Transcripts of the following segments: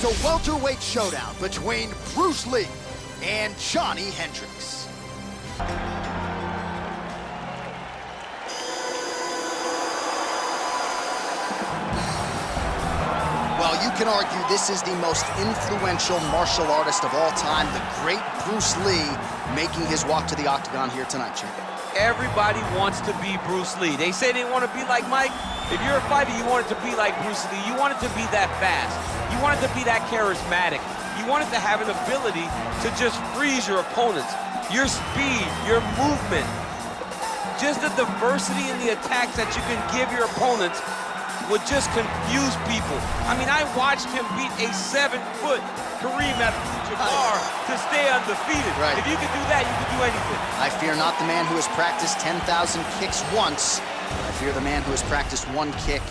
It's a welterweight showdown between Bruce Lee and Johny Hendricks. Well, you can argue this is the most influential martial artist of all time, the great Bruce Lee, making his walk to the octagon here tonight, champ. Everybody wants to be Bruce Lee. They say they want to be like Mike. If you're a fighter, you want it to be like Bruce Lee. You want it to be that fast. You want it to be that charismatic. You want it to have an ability to just freeze your opponents. Your speed, your movement, just the diversity in the attacks that you can give your opponents would just confuse people. I mean, I watched him beat a 7-foot Kareem Abdul-Jabbar to stay undefeated. Right. If you can do that, you can do anything. I fear not the man who has practiced 10,000 kicks once. I fear the man who has practiced one kick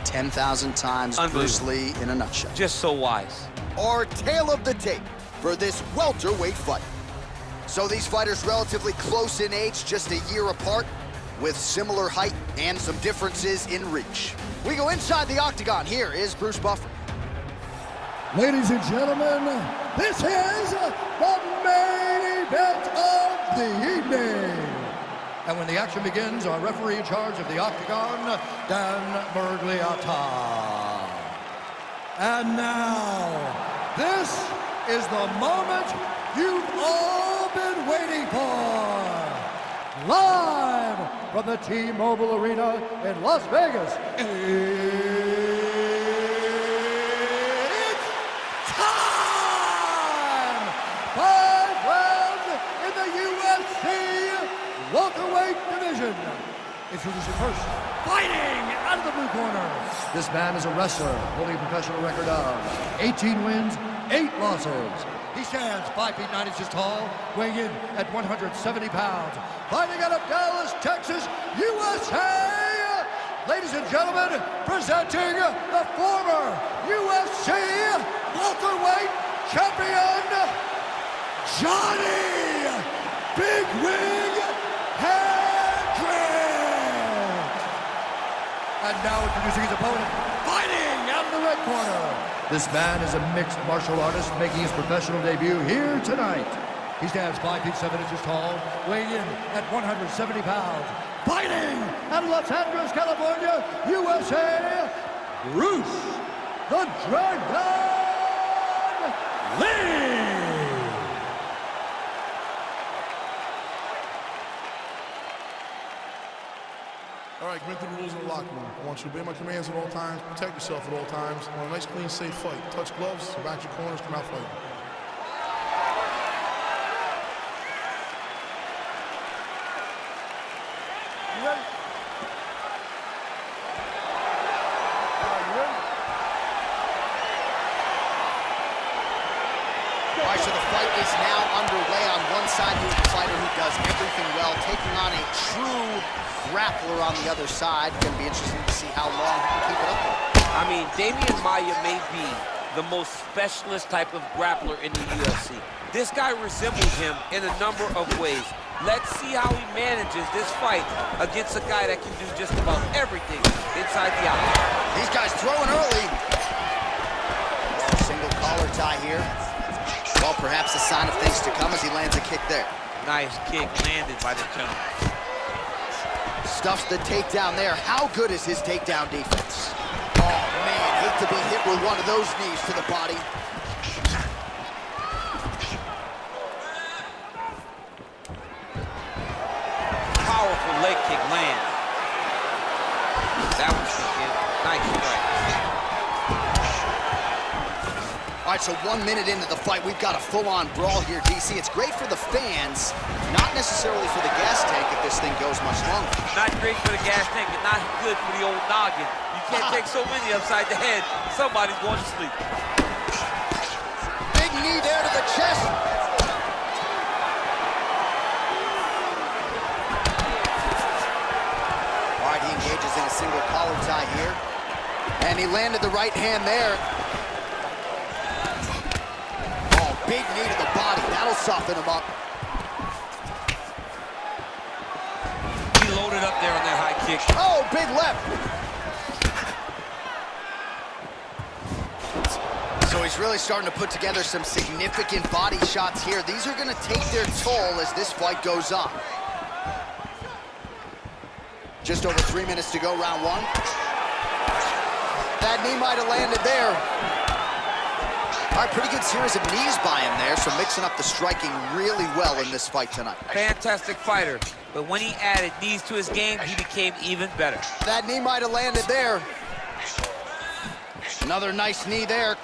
10,000 times. Bruce Lee in a nutshell. Just so wise. Our tale of the tape for this welterweight fight. So these fighters relatively close in age, just a year apart, with similar height and some differences in reach. We go inside the octagon. Here is Bruce Buffer. Ladies and gentlemen, this is the main event of the evening. And when the action begins, our referee in charge of the octagon, Dan Bergliata. And now, this is the moment you've all been waiting for. Live from the T-Mobile Arena in Las Vegas, it's time! 5 rounds in the UFC welterweight division. Introducing first, fighting out of the blue corner. This man is a wrestler holding a professional record of 18 wins, 8 losses. He stands 5 feet 9 inches tall, weighing in at 170 pounds. Fighting out of Dallas, Texas, USA. Ladies and gentlemen, presenting the former UFC welterweight champion, Johny Big Wing Hendricks. And now introducing his opponent, fighting out of the red corner. This man is a mixed martial artist making his professional debut here tonight. He stands 5 feet 7 inches tall, weighing in at 170 pounds. Fighting out of Los Angeles, California, USA, Bruce the Dragon Lee. All right, commit to the rules in the locker room. I want you to obey my commands at all times, protect yourself at all times. I want a nice, clean, safe fight. Touch gloves, back your corners, come out fighting. You ready? All right, so the fight is now underway. On one side, you have a fighter who does everything well, taking on a true grappler on the other side. Going to be interesting to see how long he can keep it up there. I mean, Damian Maia may be the most specialist type of grappler in the UFC. This guy resembles him in a number of ways. Let's see how he manages this fight against a guy that can do just about everything inside the octagon. These guys throwing early. Single collar tie here. Well, perhaps a sign of things to come as he lands a kick there. Nice kick landed by the jump. Stuffs the takedown there. How good is his takedown defense? Oh, man, hate to be hit with one of those knees to the body. Powerful leg kick lands. That was good. Nice strike. All right, so 1 minute into the fight, we've got a full-on brawl here, DC. It's great for the fans, not necessarily for the gas tank if this thing goes much longer. Not great for the gas tank and not good for the old noggin. You can't take so many upside the head. Somebody's going to sleep. Big knee there to the chest. All right, he engages in a single collar tie here. And he landed the right hand there. Big knee to the body. That'll soften him up. He loaded up there on that high kick. Oh, big left. So he's really starting to put together some significant body shots here. These are gonna take their toll as this fight goes on. Just over 3 minutes to go, round one. That knee might have landed there. All right, pretty good series of knees by him there, so mixing up the striking really well in this fight tonight. Fantastic fighter, but when he added knees to his game, he became even better. That knee might have landed there. Another nice knee there.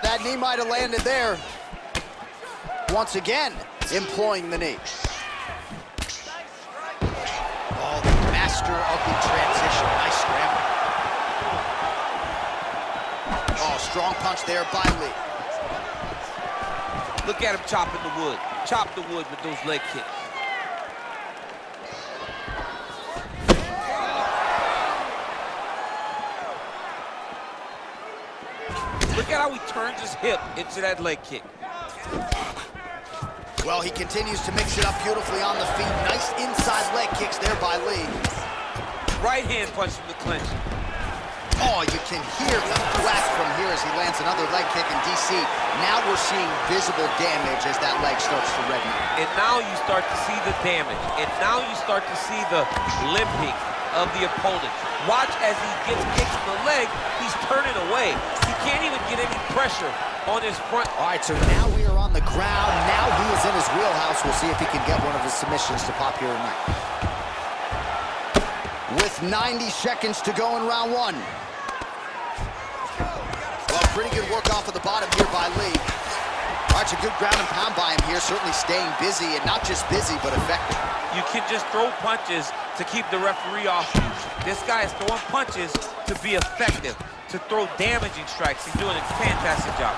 That knee might have landed there. Once again, employing the knee. Oh, the master of the transition. Nice scramble. Oh, strong punch there by Lee. Look at him chopping the wood. Chop the wood with those leg kicks. Look at how he turns his hip into that leg kick. Well, he continues to mix it up beautifully on the feet. Nice inside leg kicks there by Lee. Right hand punch from the clinch. Oh, you can hear the thwack from here as he lands another leg kick in DC. Now we're seeing visible damage as that leg starts to redden. And now you start to see the damage. And now you start to see the limping of the opponent. Watch as he gets kicked in the leg, he's turning away. He can't even get any pressure on his front. All right, so now we are on the ground. Now he is in his wheelhouse. We'll see if he can get one of his submissions to pop here tonight. With 90 seconds to go in round one. Well, pretty good work off of the bottom here by Lee. All right, so good ground and pound by him here, certainly staying busy, and not just busy, but effective. You can just throw punches to keep the referee off you. This guy is throwing punches to be effective, to throw damaging strikes. He's doing a fantastic job.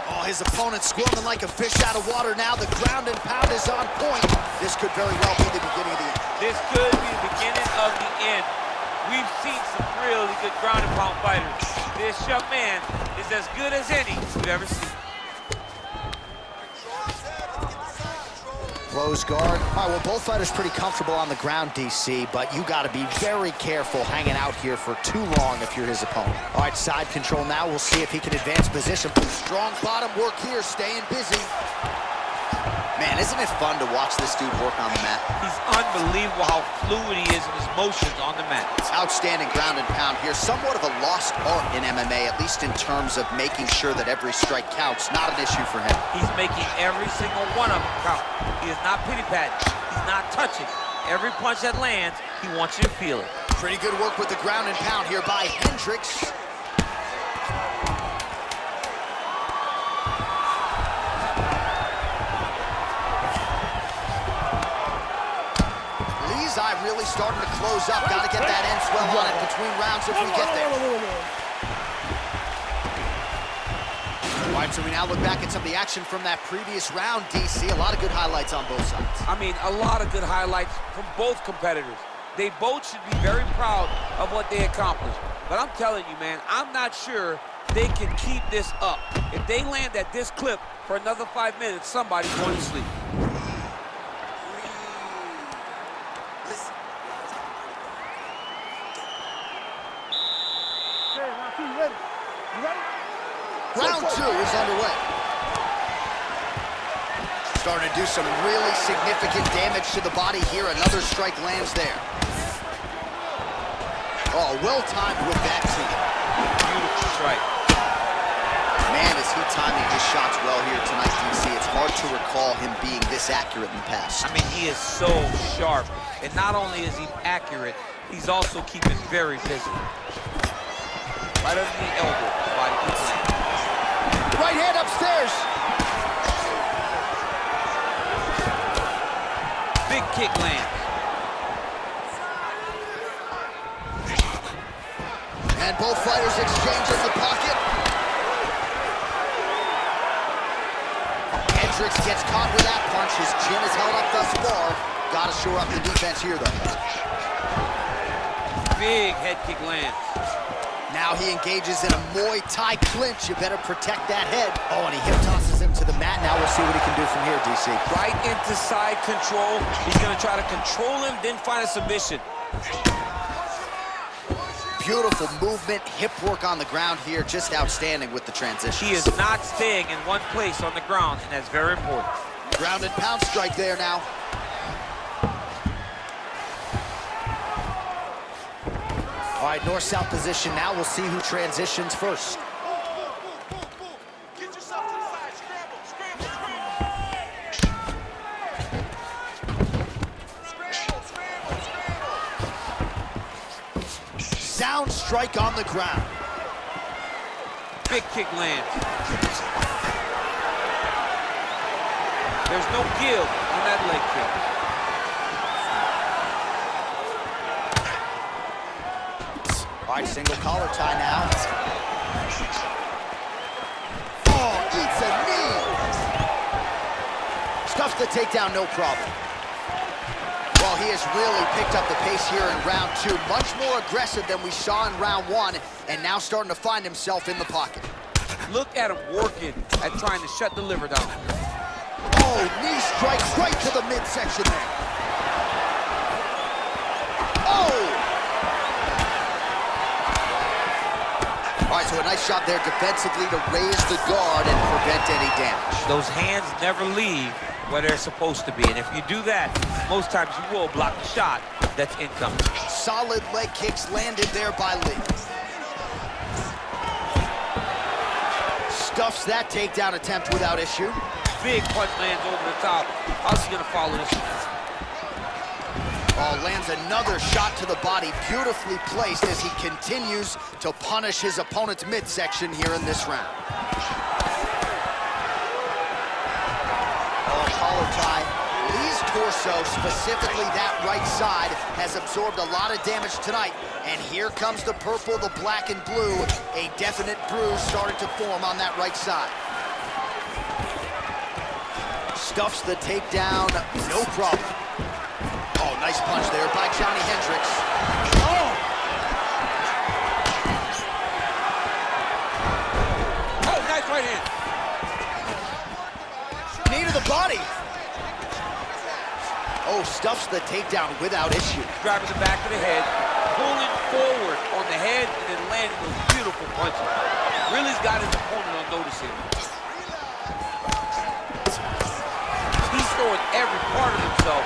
Oh, his opponent squirming like a fish out of water now. The ground and pound is on point. This could very well be the beginning of the end. This could be the beginning of the end. We've seen some really good ground and pound fighters. This young man is as good as any we've ever seen. Close guard. All right, well, both fighters pretty comfortable on the ground, DC, but you got to be very careful hanging out here for too long if you're his opponent. All right, side control now. We'll see if he can advance position. Strong bottom work here, staying busy. Man, isn't it fun to watch this dude work on the mat? He's unbelievable how fluid he is in his motions on the mat. It's outstanding ground and pound here. Somewhat of a lost art in MMA, at least in terms of making sure that every strike counts. Not an issue for him. He's making every single one of them count. He is not pity-patting. He's not touching. Every punch that lands, he wants you to feel it. Pretty good work with the ground and pound here by Hendricks. Lee's eye really starting to close up. Got to get that end swell on it between rounds if we get there. All right, so we now look back at some of the action from that previous round, DC. A lot of good highlights on both sides. I mean, a lot of good highlights from both competitors. They both should be very proud of what they accomplished. But I'm telling you, man, I'm not sure they can keep this up. If they land at this clip for another 5 minutes, somebody's going to sleep. Round two is underway. Starting to do some really significant damage to the body here. Another strike lands there. Oh, well-timed with that too. Beautiful strike. Man, is he timing his shots well here tonight, DC. It's hard to recall him being this accurate in the past. I mean, he is so sharp. And not only is he accurate, he's also keeping very busy. Right under the elbow, the body keeps landing. Right hand upstairs. Big kick lands. And both fighters exchange in the pocket. Hendricks gets caught with that punch. His chin is held up thus far. Got to shore up the defense here, though. Big head kick lands. Now he engages in a Muay Thai clinch. You better protect that head. Oh, and he hip tosses sends him to the mat. Now we'll see what he can do from here, DC. Right into side control. He's gonna try to control him, then find a submission. Beautiful movement, hip work on the ground here, just outstanding with the transition. He is not staying in one place on the ground, and that's very important. Ground and pound strike there now. All right, north-south position now. We'll see who transitions first. Get yourself to the side. Scramble, scramble, scramble. Scramble, scramble, scramble. Sound strike on the ground. Big kick lands. There's no give on that leg kick. All right, single collar tie now. Oh, eats a knee. Stuffs the takedown, no problem. Well, he has really picked up the pace here in round 2. Much more aggressive than we saw in round 1, and now starting to find himself in the pocket. Look at him working at trying to shut the liver down. Oh, knee strike right to the midsection there. Oh! All right, so a nice shot there defensively to raise the guard and prevent any damage. Those hands never leave where they're supposed to be, and if you do that, most times you will block the shot that's incoming. Solid leg kicks landed there by Lee. Stuffs that takedown attempt without issue. Big punch lands over the top. How's he gonna follow this? Oh, lands another shot to the body, beautifully placed as he continues to punish his opponent's midsection here in this round. Oh, collar tie. Lee's torso, specifically that right side, has absorbed a lot of damage tonight. And here comes the purple, the black, and blue. A definite bruise starting to form on that right side. Stuffs the takedown, no problem. Oh, nice punch there by Johny Hendricks. Oh! Oh, nice right hand. Knee to the body. Oh, stuffs the takedown without issue. Grabbing the back of the head, pulling forward on the head, and then landing those beautiful punches. Really's got his opponent on notice here. He's throwing every part of himself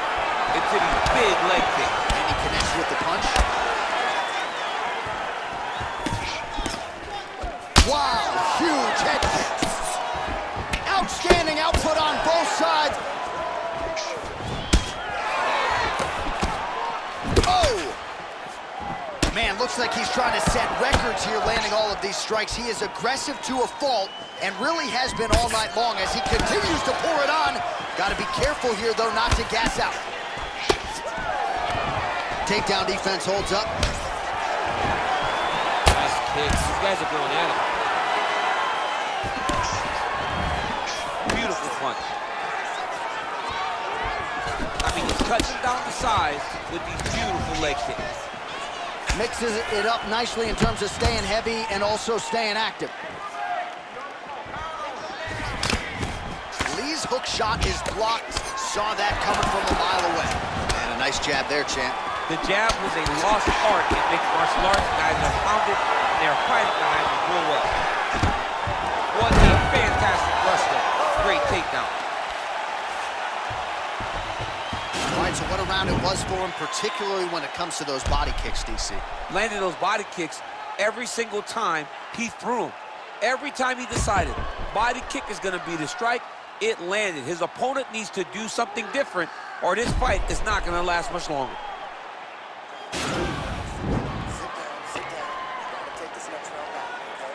into these big leg kicks. And he connects with the punch. Wow, huge head kick. Outstanding output on both sides. Oh! Man, looks like he's trying to set records here, landing all of these strikes. He is aggressive to a fault and really has been all night long as he continues to pour it on. Got to be careful here, though, not to gas out. Takedown defense holds up. Nice kicks. These guys are going at it. Beautiful punch. I mean, he's cutting down the size with these beautiful leg kicks. Mixes it up nicely in terms of staying heavy and also staying active. Lee's hook shot is blocked. Saw that coming from a mile away. And a nice jab there, champ. The jab was a lost art in mixed martial arts. Guys have found it, and they're fighting behind it real well. What a fantastic wrestler. Great takedown. All right, so what a round it was for him, particularly when it comes to those body kicks, DC. Landed those body kicks every single time he threw them. Every time he decided body kick is going to be the strike, it landed. His opponent needs to do something different, or this fight is not going to last much longer. Sit down, sit down. You gotta take this next round out, okay?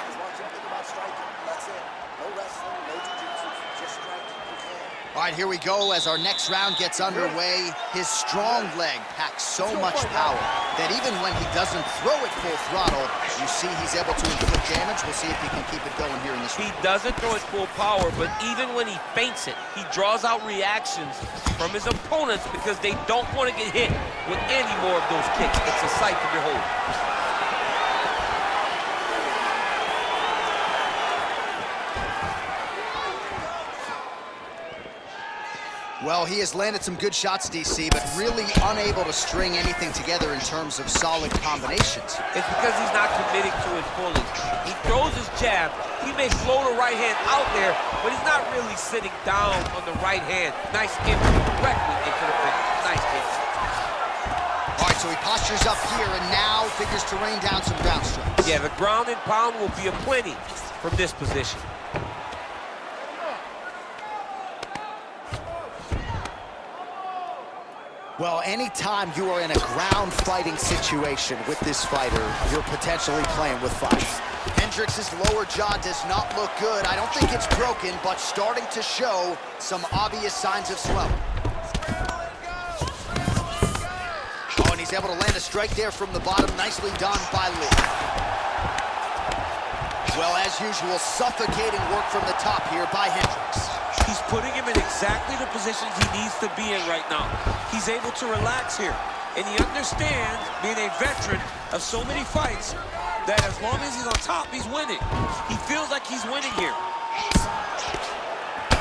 Just want you to think about striking. That's it. No wrestling, no jiu-jitsu. Just strike you can. All right, here we go as our next round gets underway. His strong leg packs so much power that even when he doesn't throw it full throttle, you see he's able to inflict damage. We'll see if he can keep it going here in this He round. doesn't throw it full power, but even when he feints it, he draws out reactions from his opponents because they don't want to get hit with any more of those kicks. It's a sight to behold. Well, he has landed some good shots, DC, but really unable to string anything together in terms of solid combinations. It's because he's not committing to it fully. He throws his jab. He may float a right hand out there, but he's not really sitting down on the right hand. Nice entry directly into the finish. Nice entry. All right, so he postures up here and now figures to rain down some ground strikes. Yeah, the ground and pound will be aplenty from this position. Well, anytime you are in a ground fighting situation with this fighter, you're potentially playing with fire. Hendricks' lower jaw does not look good. I don't think it's broken, but starting to show some obvious signs of swelling. Oh, and he's able to land a strike there from the bottom. Nicely done by Lee. Well, as usual, suffocating work from the top here by Hendricks. He's putting him in exactly the positions he needs to be in right now. He's able to relax here. And he understands, being a veteran of so many fights, that as long as he's on top, he's winning. He feels like he's winning here.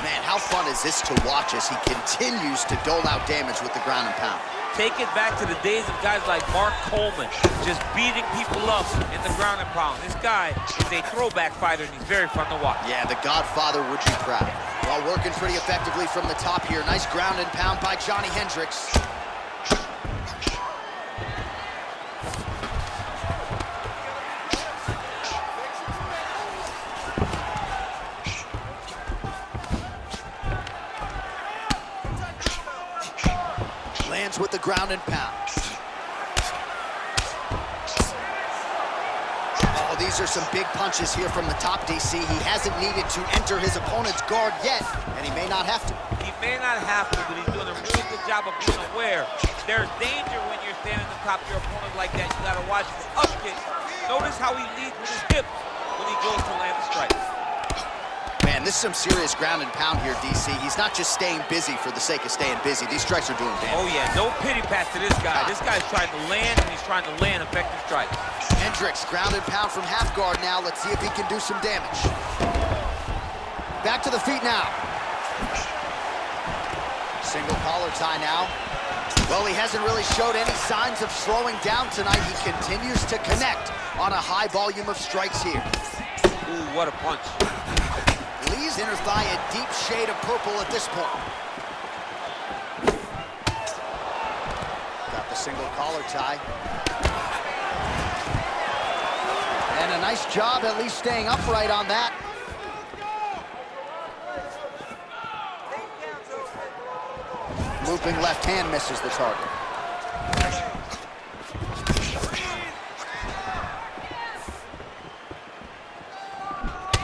Man, how fun is this to watch as he continues to dole out damage with the ground and pound. Take it back to the days of guys like Mark Coleman, just beating people up in the ground and pound. This guy is a throwback fighter, and he's very fun to watch. Yeah, the Godfather would be proud. Well, working pretty effectively from the top here. Nice ground and pound by Johny Hendricks. Lands with the ground and pound. Oh, these are some big punches here from the top, DC. He hasn't needed to enter his opponent's guard yet, and he may not have to. He may not have to, but he's doing a really good job of being aware. There's danger when you're standing on top of your opponent like that. You gotta watch his up kick. Notice how he leads with his hips when he goes to land a strike. Man, this is some serious ground and pound here, DC. He's not just staying busy for the sake of staying busy. These strikes are doing damage. Oh, yeah, no pity pat to this guy. This guy's trying to land, and he's trying to land effective strikes. Hendricks, ground and pound from half guard now. Let's see if he can do some damage. Back to the feet now. Single collar tie now. Well, he hasn't really showed any signs of slowing down tonight. He continues to connect on a high volume of strikes here. Ooh, what a punch. Lee's inner thigh a deep shade of purple at this point. Got the single collar tie. And a nice job at least staying upright on that. Looping left hand misses the target.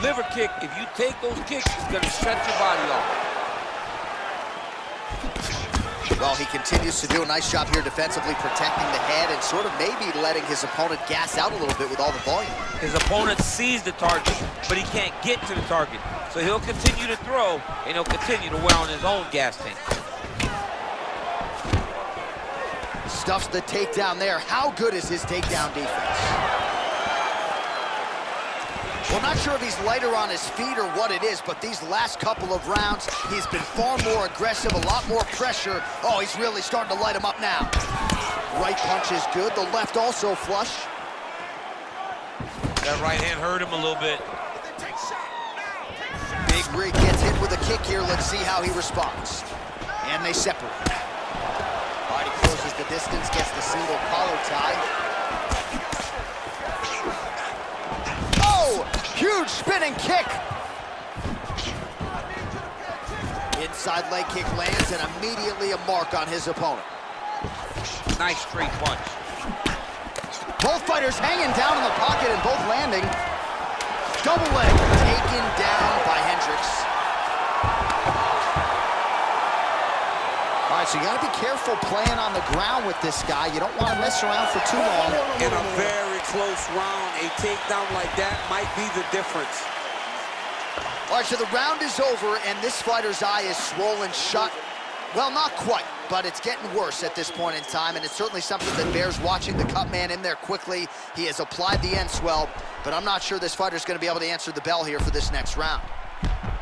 Liver kick, if you take those kicks, it's going to shut your body off. Well, he continues to do a nice job here defensively, protecting the head and sort of maybe letting his opponent gas out a little bit with all the volume. His opponent sees the target, but he can't get to the target. So he'll continue to throw, and he'll continue to wear on his own gas tank. Stuffs the takedown there. How good is his takedown defense? Well, not sure if he's lighter on his feet or what it is, but these last couple of rounds, he's been far more aggressive, a lot more pressure. Oh, he's really starting to light him up now. Right punch is good. The left also flush. That right hand hurt him a little bit. Big Rig gets hit with a kick here. Let's see how he responds. And they separate. All right, he closes the distance, gets the single collar tie. Oh, huge spinning kick. Inside leg kick lands and immediately a mark on his opponent. Nice straight punch. Both fighters hanging down in the pocket and both landing. Double leg taken down by Hendricks. All right, so you got to be careful playing on the ground with this guy. You don't want to mess around for too long. In a very close round, a takedown like that might be the difference. All right, so the round is over, and this fighter's eye is swollen shut. Well, not quite, but it's getting worse at this point in time, and it's certainly something that bears watching. The cut man in there quickly. He has applied the end swell, but I'm not sure this fighter's going to be able to answer the bell here for this next round.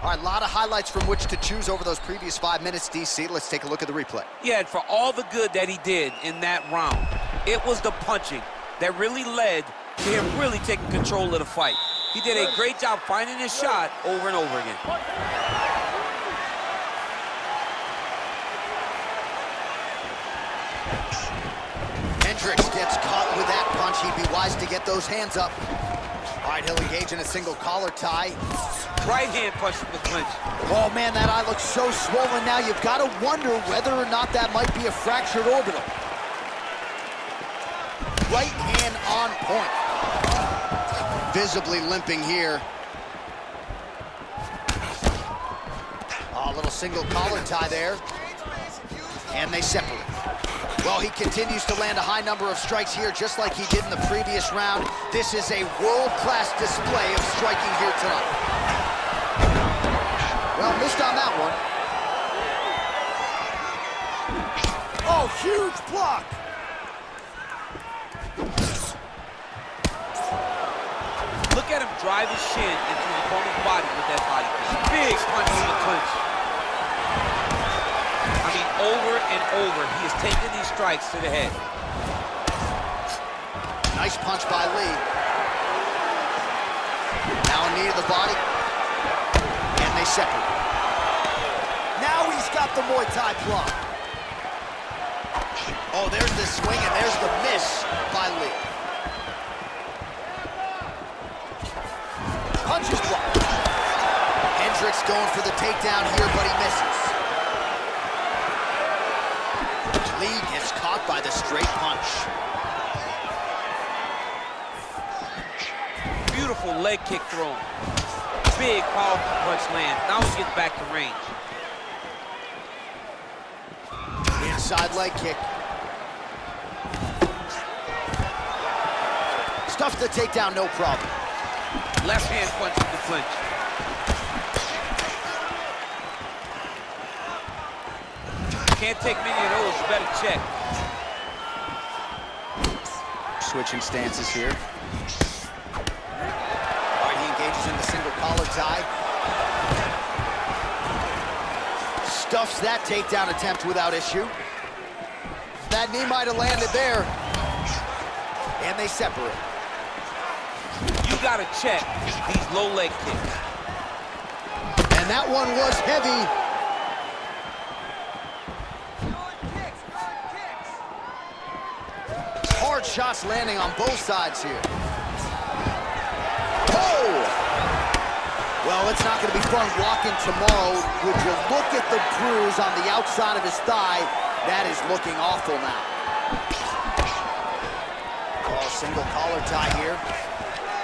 All right, a lot of highlights from which to choose over those previous 5 minutes, DC. Let's take a look at the replay. Yeah, and for all the good that he did in that round, it was the punching that really led to him really taking control of the fight. He did a great job finding his shot over and over again. Hendricks gets caught with that punch. He'd be wise to get those hands up. All right, he'll engage in a single collar tie. Right hand punch from the clinch. Oh, man, that eye looks so swollen now. You've got to wonder whether or not that might be a fractured orbital. Right hand on point. Visibly limping here. Oh, a little single collar tie there. And they separate. Well, he continues to land a high number of strikes here, just like he did in the previous round. This is a world-class display of striking here tonight. Well, missed on that one. Oh, huge block. Look at him drive his shin into his opponent's body with that body kick. Big punch in the clinch. I mean, over and over, he is taking these strikes to the head. Nice punch by Lee. Now a knee to the body. And they separate. Now he's got the Muay Thai block. Oh, there's the swing and there's the miss by Lee. Punches blocked. Hendricks going for the takedown here, but he misses. Lee gets caught by the straight punch. Beautiful leg kick thrown. Big, powerful punch lands. Now he gets back to range. Inside leg kick. Stuffed the takedown, no problem. Left hand punch in the clinch. Can't take many of those, you better check. Switching stances here. All right, he engages in the single collar tie. Stuffs that takedown attempt without issue. That knee might have landed there. And they separate. You gotta check these low leg kicks. And that one was heavy. Hard shots landing on both sides here. Oh! Well, it's not going to be fun walking tomorrow. Would you look at the bruise on the outside of his thigh? That is looking awful now. Oh, single collar tie here.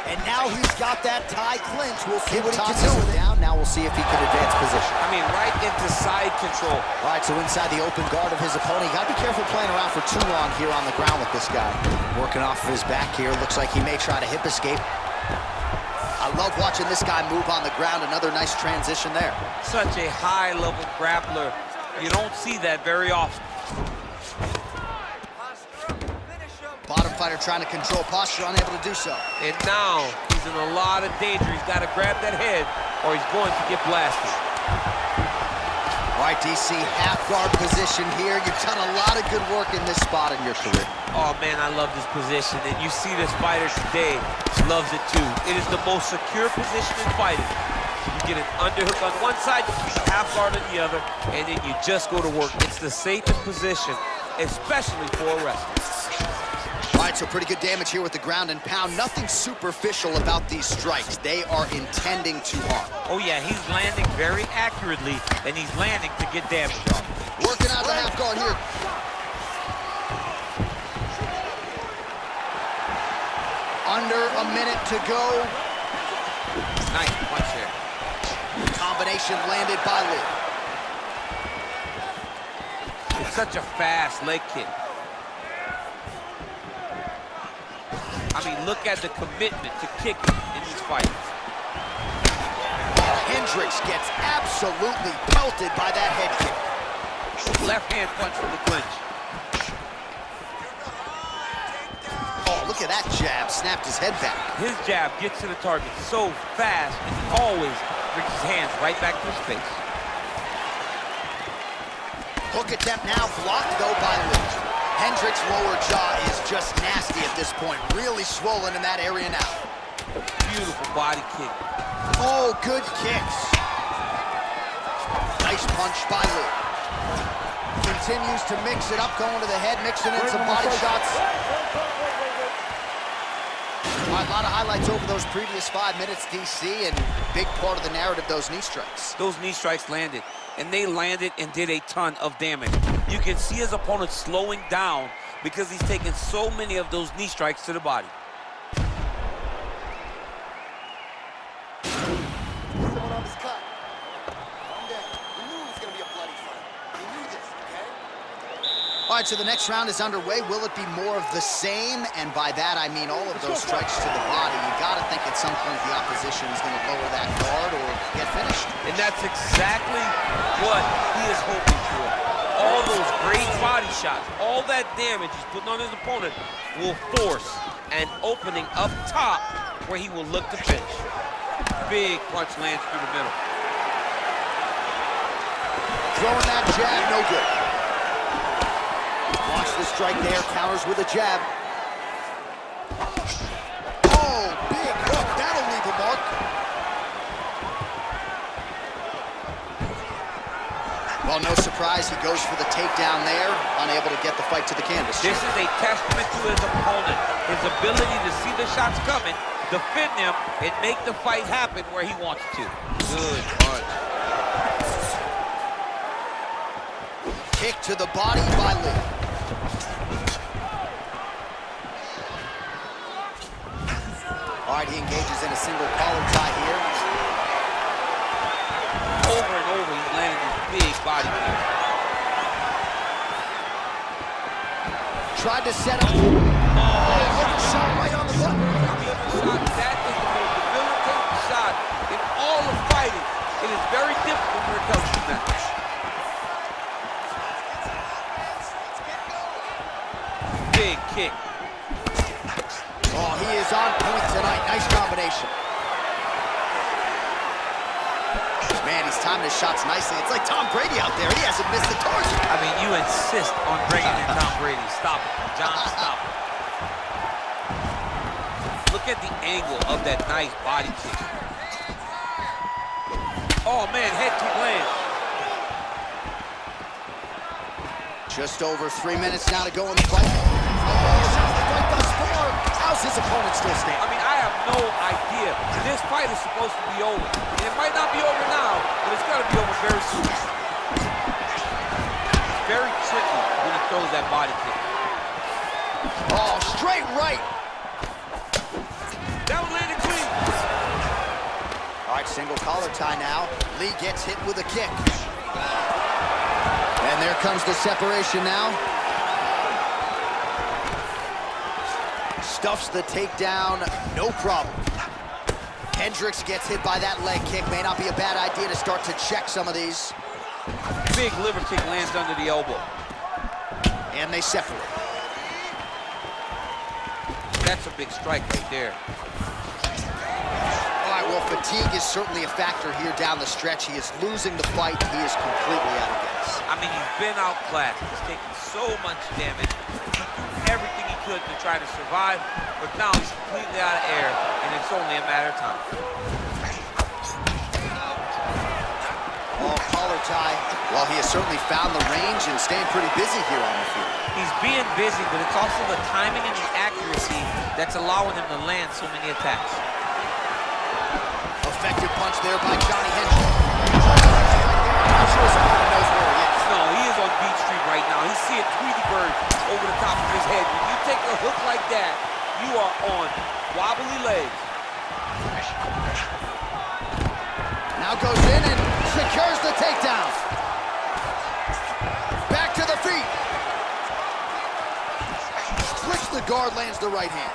And now he's got that tie clinch. We'll see what he can do with it. Down. Now we'll see if he can advance position. I mean, right into side control. All right, so inside the open guard of his opponent. You got to be careful playing around for too long here on the ground with this guy. Working off of his back here. Looks like he may try to hip escape. I love watching this guy move on the ground. Another nice transition there. Such a high-level grappler. You don't see that very often. Bottom fighter trying to control posture, unable to do so. And now he's in a lot of danger. He's got to grab that head or he's going to get blasted. All right, DC, half guard position here. You've done a lot of good work in this spot in your career. Oh, man, I love this position. And you see this fighter today loves it, too. It is the most secure position in fighting. You get an underhook on one side, half guard on the other, and then you just go to work. It's the safest position, especially for a wrestler. All right, so pretty good damage here with the ground and pound. Nothing superficial about these strikes. They are intending to harm. Oh, yeah, he's landing very accurately, and he's landing to get damage off. Working out the half guard here. Under a minute to go. Nice punch there. Combination landed by Lee. It's such a fast leg kick. I mean, look at the commitment to kicking in these fights. Hendricks gets absolutely pelted by that head kick. Left hand punch from the clinch. Oh, Look at that jab, snapped his head back. His jab gets to the target so fast, and he always brings his hands right back to his face. Hook attempt now, blocked though by Lee. Hendricks' lower jaw is just nasty at this point, really swollen in that area now. Beautiful body kick. Oh, good kicks. Nice punch by Lee. Continues to mix it up, going to the head, mixing in some body shots. All right, a lot of highlights over those previous 5 minutes, DC, and big part of the narrative, those knee strikes. Those knee strikes landed, and they landed and did a ton of damage. You can see his opponent slowing down because he's taking so many of those knee strikes to the body. Someone off his cut. Calm down. We knew it was going to be a bloody fight. We knew this, okay? All right, so the next round is underway. Will it be more of the same? And by that, I mean all of those strikes to the body. You got to think at some point the opposition is going to lower that guard or get finished. And that's exactly what he is hoping for. All those great body shots, all that damage he's putting on his opponent will force an opening up top where he will look to finish. Big punch lands through the middle. Throwing that jab, no good. Watch the strike there, counters with a jab. Oh, big hook, that'll leave a mark. Well, no surprise, he goes for the takedown there, unable to get the fight to the canvas. This is a testament to his opponent, his ability to see the shots coming, defend them, and make the fight happen where he wants to. Good punch. Kick to the body by Lee. All right, he engages in a single collar tie here. Over and over, he's landing these big body kicks. Tried to set up. Oh, shot right on the button. That is the most debilitating shot in all of fighting. It is very difficult when it comes to that. Big kick. Oh, he is on point tonight. Nice combination. Man, he's timing his shots nicely. It's like Tom Brady out there. He hasn't missed the target. I mean, you insist on bringing in Tom Brady. Stop it. John, stop it. Look at the angle of that nice body kick. Oh, man, head kick lands. Just over 3 minutes now to go in the fight. Oh, shots the fight thus far. How's his opponent still standing? I mean, I have no idea. This fight is supposed to be over. And it might not be over now, but it's got to be over very soon. It's very tricky when he throws that body kick. Oh, straight right. That one landed clean. All right, single collar tie now. Lee gets hit with a kick. And there comes the separation now. Stuffs the takedown, no problem. Hendricks gets hit by that leg kick. May not be a bad idea to start to check some of these. Big liver kick lands under the elbow. And they separate. That's a big strike right there. All right, well, fatigue is certainly a factor here down the stretch. He is losing the fight. He is completely out of gas. I mean, he's been outclassed. He's taken so much damage. He did everything he could to try to survive, but now he's completely out of air, and it's only a matter of time. Oh, collar tie. Well, he has certainly found the range and staying pretty busy here on the field. He's being busy, but it's also the timing and the accuracy that's allowing him to land so many attacks. Effective punch there by Johny Hendricks. I'm sure his opponent knows where he is. No, he is on Beach Street right now. He's seeing Tweety Bird over the top of his head. When you take a hook like that, you are on wobbly legs. Now goes in and secures the takedown. Back to the feet. Splits the guard, lands the right hand.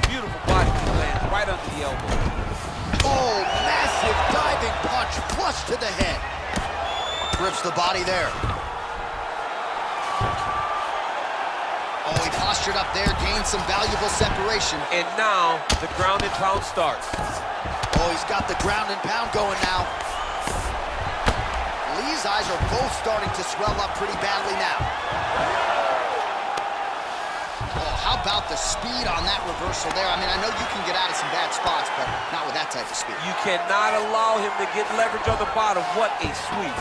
Beautiful body kick lands right under the elbow. Oh, massive diving punch, flush to the head. Grips the body there. postured up there, gained some valuable separation. And now the ground and pound starts. Oh, he's got the ground and pound going now. Lee's eyes are both starting to swell up pretty badly now. Oh, how about the speed on that reversal there? I mean, I know you can get out of some bad spots, but not with that type of speed. You cannot allow him to get leverage on the bottom. What a sweep.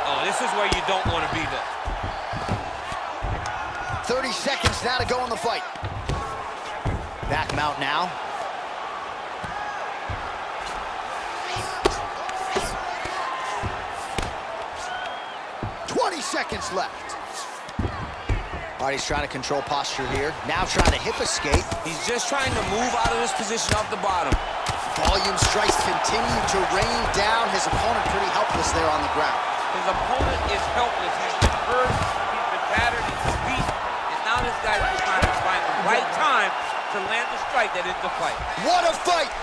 Oh, this is where you don't want to be there. 30 seconds now to go in the fight. Back mount now. Seconds left. All right, he's trying to control posture here. Now trying to hip escape. He's just trying to move out of this position off the bottom. Volume strikes continue to rain down. His opponent pretty helpless there on the ground. His opponent is helpless. He's been hurt, he's been battered, he's been beat, and now this guy's just trying to find the right time to land the strike that ends the fight. What a fight!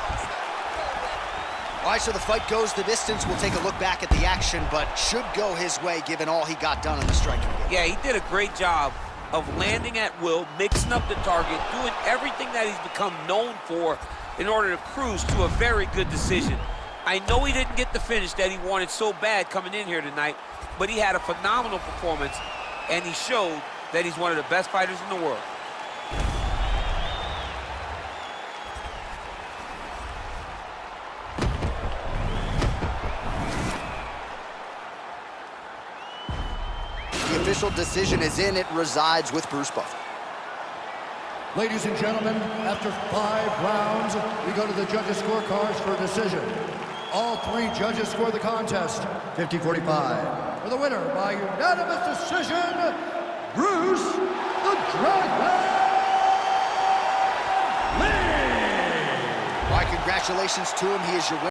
All right, so the fight goes the distance. We'll take a look back at the action, but should go his way given all he got done in the striking game. Yeah, he did a great job of landing at will, mixing up the target, doing everything that he's become known for in order to cruise to a very good decision. I know he didn't get the finish that he wanted so bad coming in here tonight, but he had a phenomenal performance, and he showed that he's one of the best fighters in the world. The official decision is in. It resides with Bruce Buffer. Ladies and gentlemen, after 5 rounds, we go to the judges' scorecards for a decision. All 3 judges score the contest 50-45. For the winner by unanimous decision, Bruce the Dragon Lee! All right, congratulations to him. He is your winner.